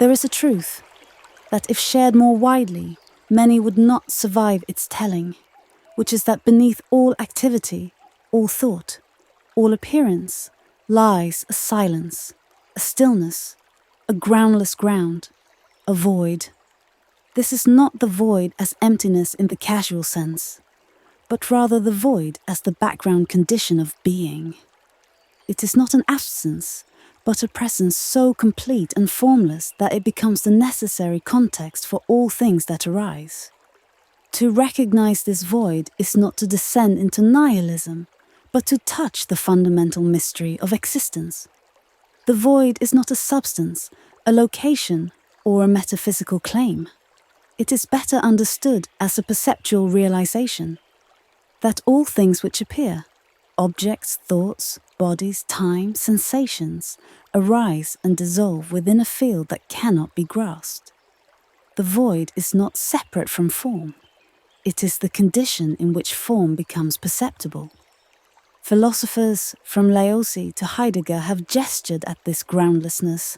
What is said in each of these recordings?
There is a truth that if shared more widely, many would not survive its telling, which is that beneath all activity, all thought, all appearance, lies a silence, a stillness, a groundless ground, a void. This is not the void as emptiness in the casual sense, but rather the void as the background condition of being. It is not an absence, but a presence so complete and formless that it becomes the necessary context for all things that arise. To recognize this void is not to descend into nihilism, but to touch the fundamental mystery of existence. The void is not a substance, a location, or a metaphysical claim. It is better understood as a perceptual realization that all things which appear, objects, thoughts, bodies, time, sensations, arise and dissolve within a field that cannot be grasped. The void is not separate from form. It is the condition in which form becomes perceptible. Philosophers from Laozi to Heidegger have gestured at this groundlessness,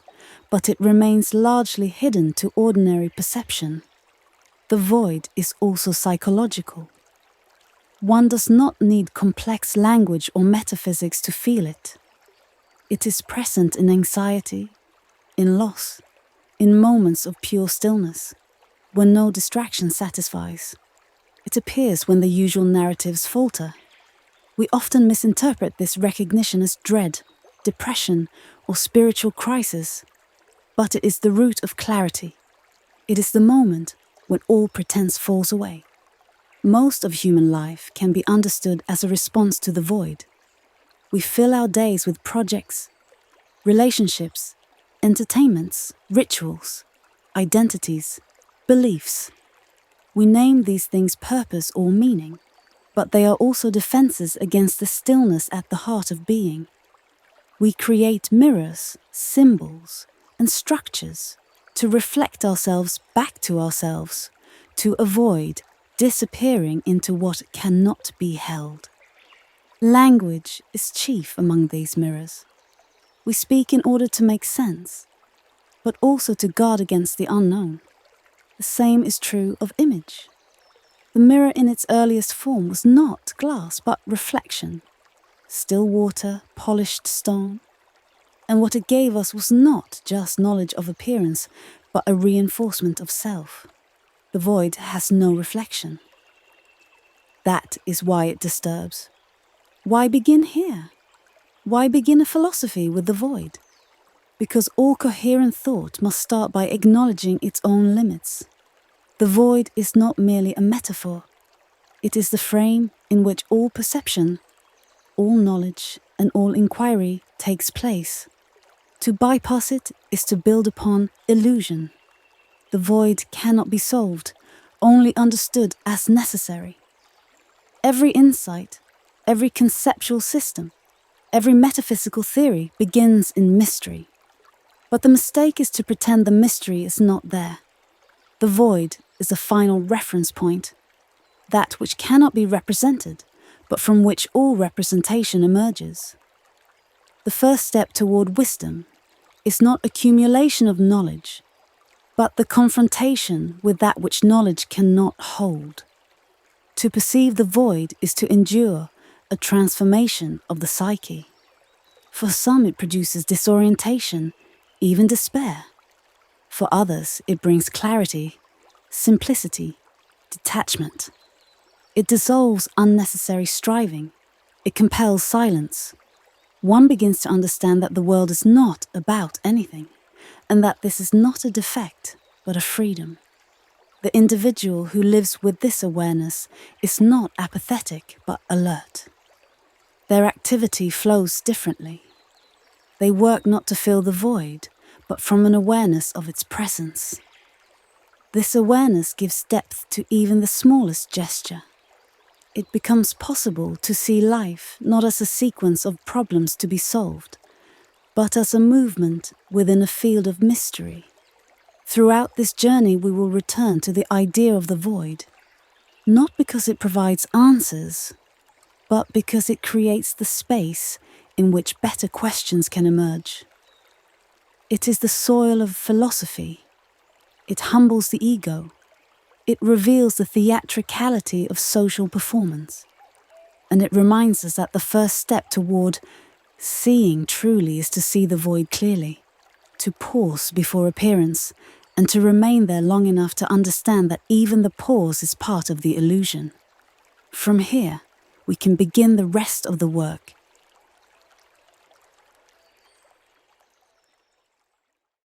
but it remains largely hidden to ordinary perception. The void is also psychological. One does not need complex language or metaphysics to feel it. It is present in anxiety, in loss, in moments of pure stillness, when no distraction satisfies. It appears when the usual narratives falter. We often misinterpret this recognition as dread, depression, or spiritual crisis, but it is the root of clarity. It is the moment when all pretense falls away. Most of human life can be understood as a response to the void. We fill our days with projects, relationships, entertainments, rituals, identities, beliefs. We name these things purpose or meaning, but they are also defenses against the stillness at the heart of being. We create mirrors, symbols, and structures to reflect ourselves back to ourselves, to avoid disappearing into what cannot be held. Language is chief among these mirrors. We speak in order to make sense, but also to guard against the unknown. The same is true of image. The mirror in its earliest form was not glass, but reflection, still water, polished stone. And what it gave us was not just knowledge of appearance, but a reinforcement of self. The void has no reflection. That is why it disturbs. Why begin here? Why begin a philosophy with the void? Because all coherent thought must start by acknowledging its own limits. The void is not merely a metaphor. It is the frame in which all perception, all knowledge, and all inquiry takes place. To bypass it is to build upon illusion. The void cannot be solved, only understood as necessary. Every insight, every conceptual system, every metaphysical theory begins in mystery. But the mistake is to pretend the mystery is not there. The void is a final reference point, that which cannot be represented, but from which all representation emerges. The first step toward wisdom is not accumulation of knowledge, but the confrontation with that which knowledge cannot hold. To perceive the void is to endure a transformation of the psyche. For some it produces disorientation, even despair. For others it brings clarity, simplicity, detachment. It dissolves unnecessary striving. It compels silence. One begins to understand that the world is not about anything, and that this is not a defect, but a freedom. The individual who lives with this awareness is not apathetic, but alert. Their activity flows differently. They work not to fill the void, but from an awareness of its presence. This awareness gives depth to even the smallest gesture. It becomes possible to see life not as a sequence of problems to be solved, but as a movement within a field of mystery. Throughout this journey we will return to the idea of the void, not because it provides answers, but because it creates the space in which better questions can emerge. It is the soil of philosophy. It humbles the ego. It reveals the theatricality of social performance. And it reminds us that the first step toward seeing truly is to see the void clearly, to pause before appearance, and to remain there long enough to understand that even the pause is part of the illusion. From here, we can begin the rest of the work,